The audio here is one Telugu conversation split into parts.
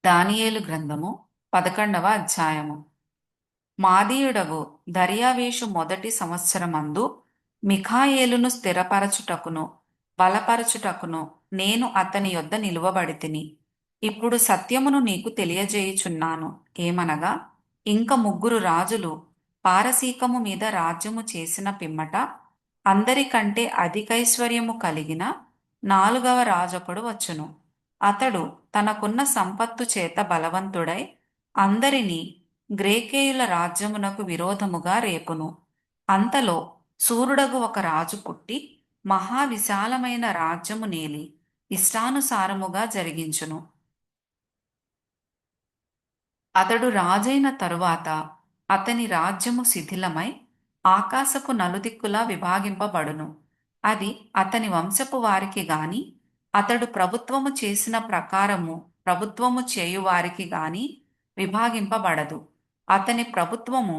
దానియేలు గ్రంథము 11వ అధ్యాయము. మాదీయుడగు దర్యావేషు మొదటి సంవత్సరమందు మిఖాయేలును స్థిరపరచుటకును బలపరచుటకును నేను అతని యొద్ద నిలువబడితిని. ఇప్పుడు సత్యమును నీకు తెలియజేయుచున్నాను. ఏమనగా, ఇంక ముగ్గురు రాజులు పారసీకము మీద రాజ్యము చేసిన పిమ్మట అందరికంటే అధికైశ్వర్యము కలిగిన నాలుగవ రాజొకడు వచ్చును. అతడు తనకున్న సంపత్తు చేత బలవంతుడై అందరినీ గ్రేకేయుల రాజ్యమునకు విరోధముగా రేపును. అంతలో సూర్యుడగు ఒక రాజు పుట్టి మహావిశాలమైన రాజ్యము నేలి ఇష్టానుసారముగా జరిగించును. అతడు రాజైన తరువాత అతని రాజ్యము శిథిలమై ఆకాశపు నలుదిక్కులా విభాగింపబడును. అది అతని వంశపు వారికి గాని అతడు ప్రభుత్వము చేసిన ప్రకారము ప్రభుత్వము చేయువారికి గాని విభాగింపబడదు. అతని ప్రభుత్వము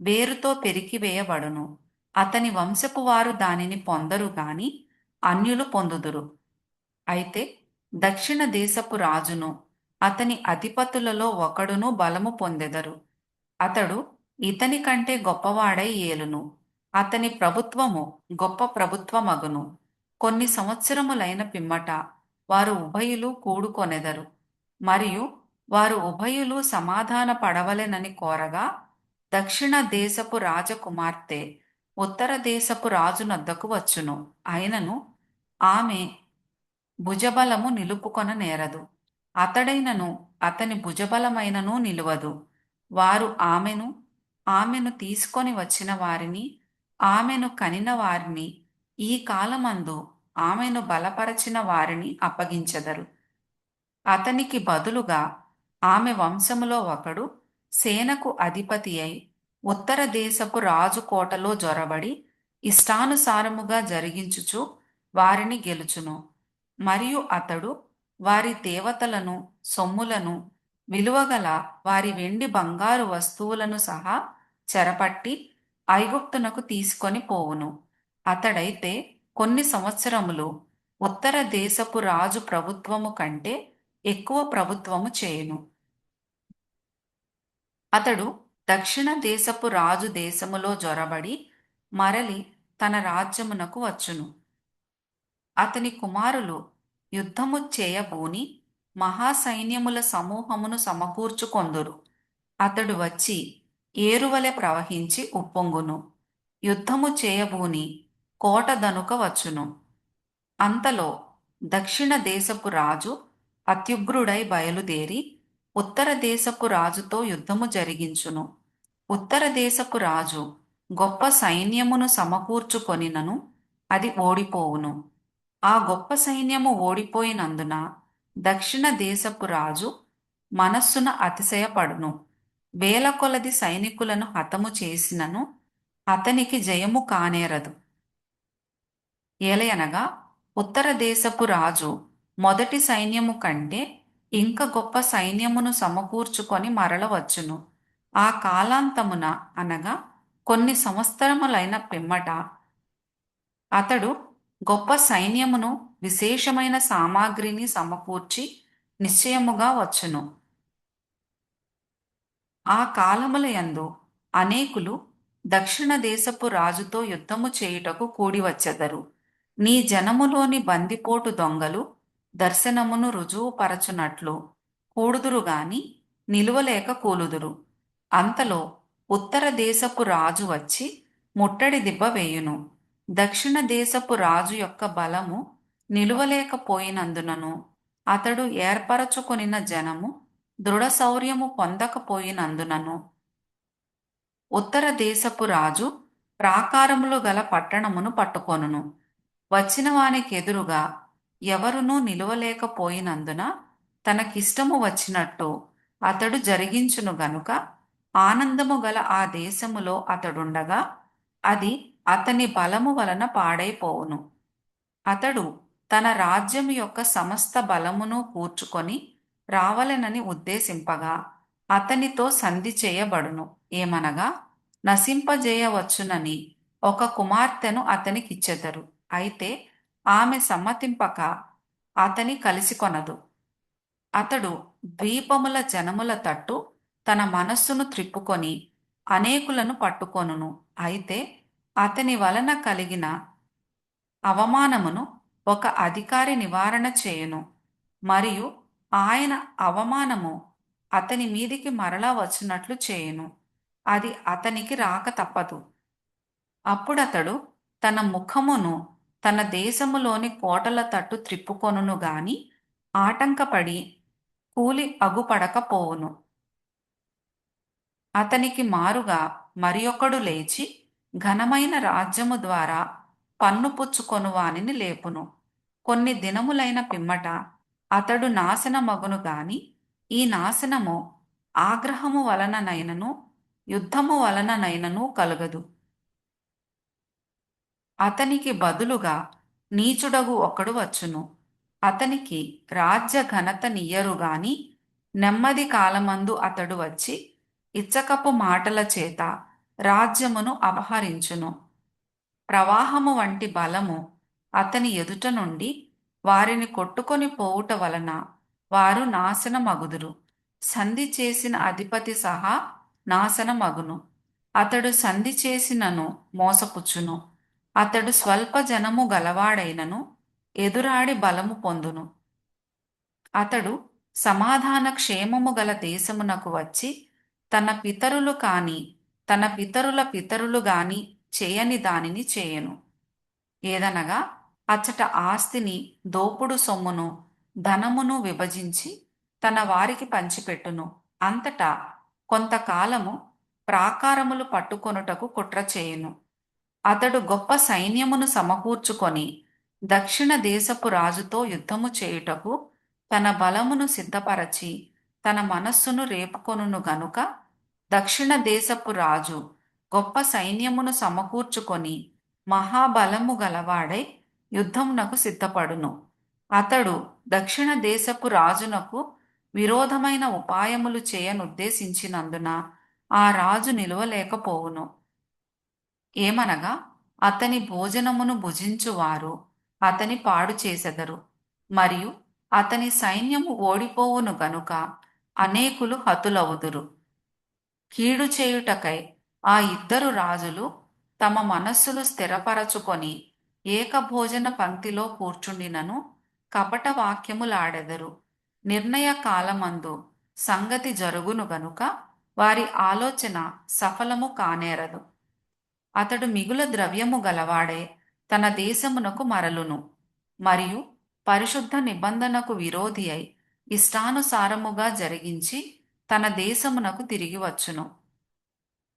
వేరుతో పెరికివేయబడును. అతని వంశపు వారు దానిని పొందరు గాని అన్యులు పొందుదురు. అయితే దక్షిణ దేశపు రాజును అతని అధిపతులలో ఒకడును బలము పొందెదరు. అతడు ఇతని కంటే గొప్పవాడై ఏలును. అతని ప్రభుత్వము గొప్ప ప్రభుత్వమగును. కొన్ని సంవత్సరములైన పిమ్మట వారు ఉభయులు కూడుకొనెదరు. మరియు వారు ఉభయులు సమాధాన పడవలెనని కోరగా, దక్షిణ దేశపు రాజకుమార్తె ఉత్తర దేశపు రాజునొద్దకు వచ్చును. అయినను ఆమె భుజబలము నిలుపుకొన నేరదు. అతడైనను అతని భుజబలమైనను నిలువదు. వారు ఆమెను తీసుకొని వచ్చిన వారిని, ఆమెను కనిన వారిని, ఈ కాలమందు ఆమెను బలపరచిన వారిని అప్పగించెదరు. అతనికి బదులుగా ఆమె వంశములో ఒకడు సేనకు అధిపతి అయి ఉత్తర దేశపు రాజు కోటలో జొరబడి ఇష్టానుసారముగా జరిగించుచు వారిని గెలుచును. మరియు అతడు వారి దేవతలను, సొమ్ములను, విలువగల వారి వెండి బంగారు వస్తువులను సహా చెరపట్టి ఐగుప్తునకు తీసుకొని పోవును. అతడైతే కొన్ని సంవత్సరములు ఉత్తర దేశపు రాజు ప్రభుత్వము కంటే ఎక్కువ ప్రభుత్వము చేయును. అతడు దక్షిణ దేశపు రాజు దేశములో జొరబడి మరలి తన రాజ్యమునకు వచ్చును. అతని కుమారులు యుద్ధము చేయబూని మహాసైన్యముల సమూహమును సమకూర్చుకొందురు. అతడు వచ్చి ఏరువలె ప్రవహించి ఉప్పొంగును. యుద్ధము చేయబూని కోట దనుక వచ్చును. అంతలో దక్షిణ దేశపు రాజు అత్యుగ్రుడై బయలుదేరి ఉత్తర దేశపు రాజుతో యుద్ధము జరిగించును. ఉత్తర దేశపు రాజు గొప్ప సైన్యమును సమకూర్చుకొనినను అది ఓడిపోవును. ఆ గొప్ప సైన్యము ఓడిపోయినందున దక్షిణ దేశపు రాజు మనస్సున అతిశయపడును. వేల కొలది సైనికులను హతము చేసినను అతనికి జయము కానేరదు. ఏలయనగా ఉత్తర దేశపు రాజు మొదటి సైన్యము కంటే ఇంక గొప్ప సైన్యమును సమకూర్చుకొని మరల వచ్చును. ఆ కాలాంతమున అనగా కొన్ని సంవత్సరములైన పిమ్మట అతడు గొప్ప సైన్యమును విశేషమైన సామాగ్రిని సమకూర్చి నిశ్చయముగా వచ్చును. ఆ కాలముల యందు అనేకులు దక్షిణ దేశపు రాజుతో యుద్ధము చేయుటకు కూడి వచ్చెదరు. నీ జనములోని బందిపోటు దొంగలు దర్శనమును రుజువుపరచునట్లు కూడుదురు గాని నిలువలేక కూలుదురు. అంతలో ఉత్తర దేశపు రాజు వచ్చి ముట్టడి దిబ్బ వేయును. దక్షిణ దేశపు రాజు యొక్క బలము నిలువలేకపోయినందునను అతడు ఏర్పరచుకొనిన జనము దృఢ శౌర్యము పొందకపోయినందునను ఉత్తర దేశపు రాజు ప్రాకారములు గల పట్టణమును పట్టుకొనును. వచ్చిన వానికి ఎదురుగా ఎవరునూ నిలువలేకపోయినందున తనకిష్టము వచ్చినట్టు అతడు జరిగించును గనుక ఆనందము గల ఆ దేశములో అతడుండగా అది అతని బలము వలన పాడైపోవును. అతడు తన రాజ్యము యొక్క సమస్త బలమును కూర్చుకొని రావలెనని ఉద్దేశింపగా అతనితో సంధి చేయబడును. ఏమనగా, నశింపజేయవచ్చునని ఒక కుమార్తెను అతనికిచ్చెదరు. అయితే ఆమె సమ్మతింపక అతని కలిసి కొనదు. అతడు ద్వీపముల జనముల తట్టు తన మనస్సును త్రిప్పుకొని అనేకులను పట్టుకొనును. అయితే అతని వలన కలిగిన అవమానమును ఒక అధికారి నివారణ చేయును. మరియు ఆయన అవమానము అతని మీదికి మరలా వచ్చినట్లు చేయును. అది అతనికి రాక తప్పదు. అప్పుడతడు తన ముఖమును తన దేశములోని కోటల తట్టు త్రిప్పుకొనును గాని ఆటంకపడి కూలి అగుపడకపోవును. అతనికి మారుగా మరియొకడు లేచి ఘనమైన రాజ్యము ద్వారా పన్ను పుచ్చుకొను వానిని లేపును. కొన్ని దినములైన పిమ్మట అతడు నాశనమగును గాని ఈ నాశనము ఆగ్రహము వలననైనను యుద్ధము వలననైనను కలుగదు. అతనికి బదులుగా నీచుడగు ఒకడు వచ్చును. అతనికి రాజ్య ఘనత నియ్యరు గాని నెమ్మది కాలమందు అతడు వచ్చి ఇచ్చకపు మాటల చేత రాజ్యమును అపహరించును. ప్రవాహము వంటి బలము అతని ఎదుట నుండి వారిని కొట్టుకొని పోవుట వలన వారు నాశనమగుదురు. సంధి చేసిన అధిపతి సహా నాశనమగును. అతడు సంధి చేసినను మోసపుచ్చును. అతడు స్వల్ప జనము గలవాడైనను ఎదురాడి బలము పొందును. అతడు సమాధాన క్షేమము గల దేశమునకు వచ్చి తన పితరులు కాని తన పితరుల పితరులు గాని చేయని దానిని చేయను. ఏదనగా అచ్చట ఆస్తిని దోపుడు సొమ్మును ధనమును విభజించి తన వారికి పంచిపెట్టును. అంతటా కొంతకాలము ప్రాకారములు పట్టుకొనుటకు కుట్ర చేయును. అతడు గొప్ప సైన్యమును సమకూర్చుకొని దక్షిణ దేశపు రాజుతో యుద్ధము చేయుటకు తన బలమును సిద్ధపరచి తన మనస్సును రేపుకొనును గనుక దక్షిణ దేశపు రాజు గొప్ప సైన్యమును సమకూర్చుకొని మహాబలము గలవాడై యుద్ధమునకు సిద్ధపడును. అతడు దక్షిణ దేశపు రాజునకు విరోధమైన ఉపాయములు చేయనుద్దేశించినందున ఆ రాజు నిలువలేకపోవును. ఏమనగా అతని భోజనమును భుజించువారు అతని పాడు చేసెదరు, మరియు అతని సైన్యము ఓడిపోవును గనుక అనేకులు హతులవుదురు. కీడు చేయుటకై ఆ ఇద్దరు రాజులు తమ మనస్సులు స్థిరపరచుకొని ఏకభోజన పంక్తిలో కూర్చుండినను కపట వాక్యములాడెదరు. నిర్ణయ కాలమందు సంగతి జరుగును గనుక వారి ఆలోచన సఫలము కానేరదు. అతడు మిగుల ద్రవ్యము గలవాడే తన దేశమునకు మరలును, మరియు పరిశుద్ధ నిబంధనకు విరోధి అయి ఇష్టానుసారముగా జరిగించి తన దేశమునకు తిరిగి వచ్చును.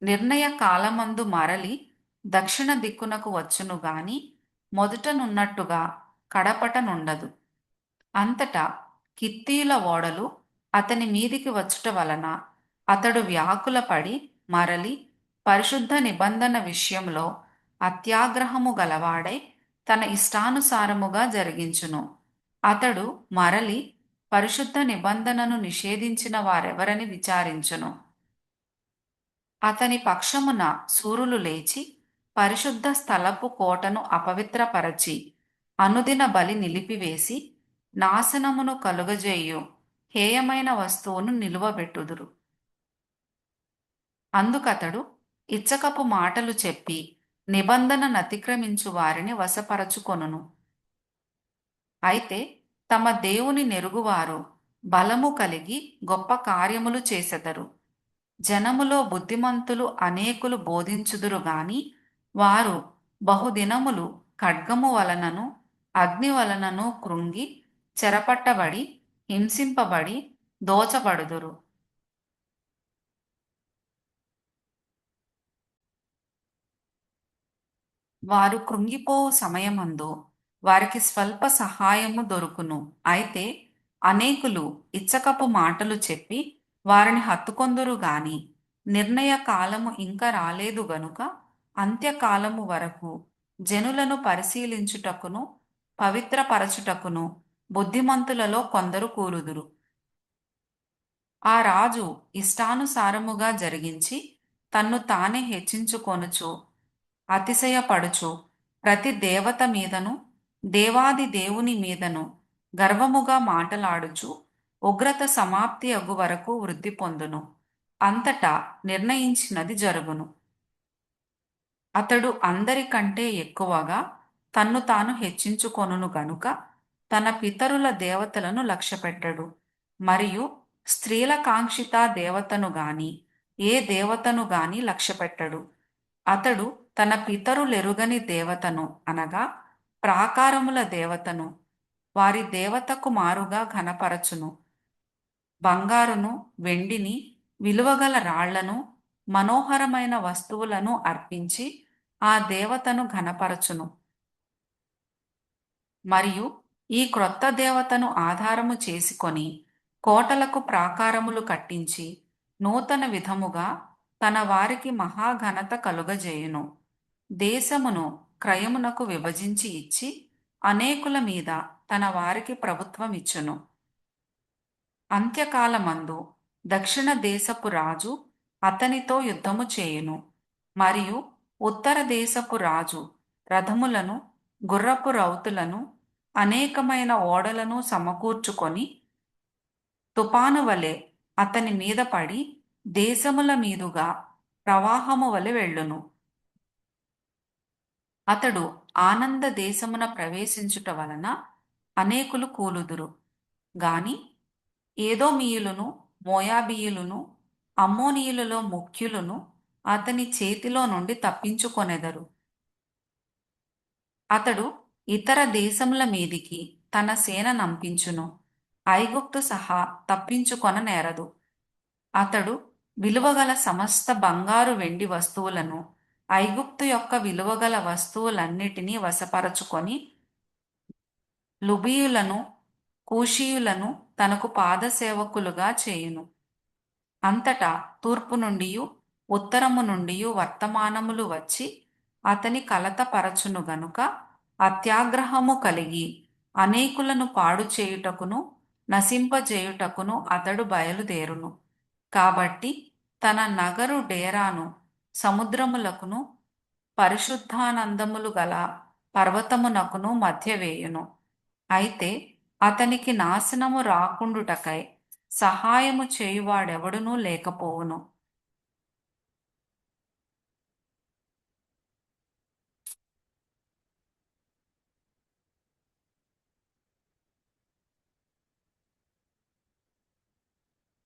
నిర్ణయ కాలమందు మరలి దక్షిణ దిక్కునకు వచ్చును గాని మొదటనున్నట్టుగా కడపటనుండదు. అంతటా కిత్తీల ఓడలు అతని మీదికి వచ్చుట వలన అతడు వ్యాకులపడి మరలి పరిశుద్ధ నిబంధన విషయంలో అత్యాగ్రహము గలవాడై తన ఇష్టానుసారముగా జరిగించును. అతడు మరలి పరిశుద్ధ నిబంధనను నిషేధించిన వారెవరని విచారించును. అతని పక్షమున శూరులు లేచి పరిశుద్ధ స్థలపు కోటను అపవిత్రపరచి అనుదిన బలి నిలిపివేసి నాశనమును కలుగజేయు హేయమైన వస్తువును నిలువబెట్టుదురు. అందుకతడు ఇచ్చకపు మాటలు చెప్పి నిబంధన నతిక్రమించు వారిని వశపరచుకొనును. అయితే తమ దేవుని నెరుగువారు బలము కలిగి గొప్ప కార్యములు చేసెదరు. జనములో బుద్ధిమంతులు అనేకులు బోధించుదురు గాని వారు బహుదినములు ఖడ్గము వలనను అగ్ని వలనను కృంగి చెరపట్టబడి హింసింపబడి దోచబడుదురు. వారు కృంగిపోవు సమయమందు వారికి స్వల్ప సహాయము దొరుకును. అయితే అనేకులు ఇచ్చకపు మాటలు చెప్పి వారిని హత్తుకొందురు గాని నిర్ణయ కాలము ఇంకా రాలేదు గనుక అంత్యకాలము వరకు జనులను పరిశీలించుటకును పవిత్రపరచుటకును బుద్ధిమంతులలో కొందరు కూలుదురు. ఆ రాజు ఇష్టానుసారముగా జరిగించి తన్ను తానే హెచ్చించుకొనుచు అతిశయపడుచు ప్రతి దేవత మీదను దేవాది దేవుని మీదను గర్వముగా మాటలాడుచు ఉగ్రత సమాప్తి అగు వరకు వృద్ధి పొందును. అంతటా నిర్ణయించినది జరుగును. అతడు అందరికంటే ఎక్కువగా తన్ను తాను హెచ్చించుకొనును గనుక తన పితరుల దేవతలను లక్ష్యపెట్టడు. మరియు స్త్రీల కాంక్షిత దేవతను గాని ఏ దేవతను గాని లక్ష్యపెట్టడు. అతడు తన పితరులెరుగని దేవతను అనగా ప్రాకారముల దేవతను వారి దేవతకు మారుగా ఘనపరచును. బంగారును, వెండిని, విలువగల రాళ్లను, మనోహరమైన వస్తువులను అర్పించి ఆ దేవతను ఘనపరచును. మరియు ఈ క్రొత్త దేవతను ఆధారము చేసుకొని కోటలకు ప్రాకారములు కట్టించి నూతన విధముగా తన వారికి మహాఘనత కలుగజేయును. దేశమును క్రయమునకు విభజించి ఇచ్చి అనేకుల మీద తన వారికి ప్రభుత్వం ఇచ్చును. అంత్యకాలమందు దక్షిణ దేశపు రాజు అతనితో యుద్ధము చేయును. మరియు ఉత్తర దేశపు రాజు రథములను, గుర్రపు రౌతులను, అనేకమైన ఓడలను సమకూర్చుకొని తుపాను వలె అతని మీద పడి దేశముల మీదుగా ప్రవాహము వలె వెళ్ళును. అతడు ఆనంద దేశమున ప్రవేశించుట వలన అనేకులు కూలుదురు. గాని ఏదోమీయులను, మోయాబీయులను, అమ్మోనీయులలో ముఖ్యులను అతని చేతిలో నుండి తప్పించుకొనెదరు. అతడు ఇతర దేశముల మీదికి తన సేన నంపించును. ఐగుప్తు సహా తప్పించుకొన నేరదు. అతడు విలువగల సమస్త బంగారు వెండి వస్తువులను, ఐగుప్తు యొక్క విలువగల వస్తువులన్నిటినీ వశపరచుకొని లుబీయులను, కూషీయులను తనకు పాదసేవకులుగా చేయును. అంతటా తూర్పు నుండియు ఉత్తరము నుండియు వర్తమానములు వచ్చి అతని కలతపరచును గనుక అత్యాగ్రహము కలిగి అనేకులను పాడు చేయుటకును నశింపజేయుటకును అతడు బయలుదేరును. కాబట్టి తన నగరు డేరాను సముద్రములకును పరిశుద్ధానందములు గల పర్వతమునకును మధ్య వేయును. అయితే అతనికి నాశనము రాకుండుటకై సహాయము చేయువాడెవడునూ లేకపోవును.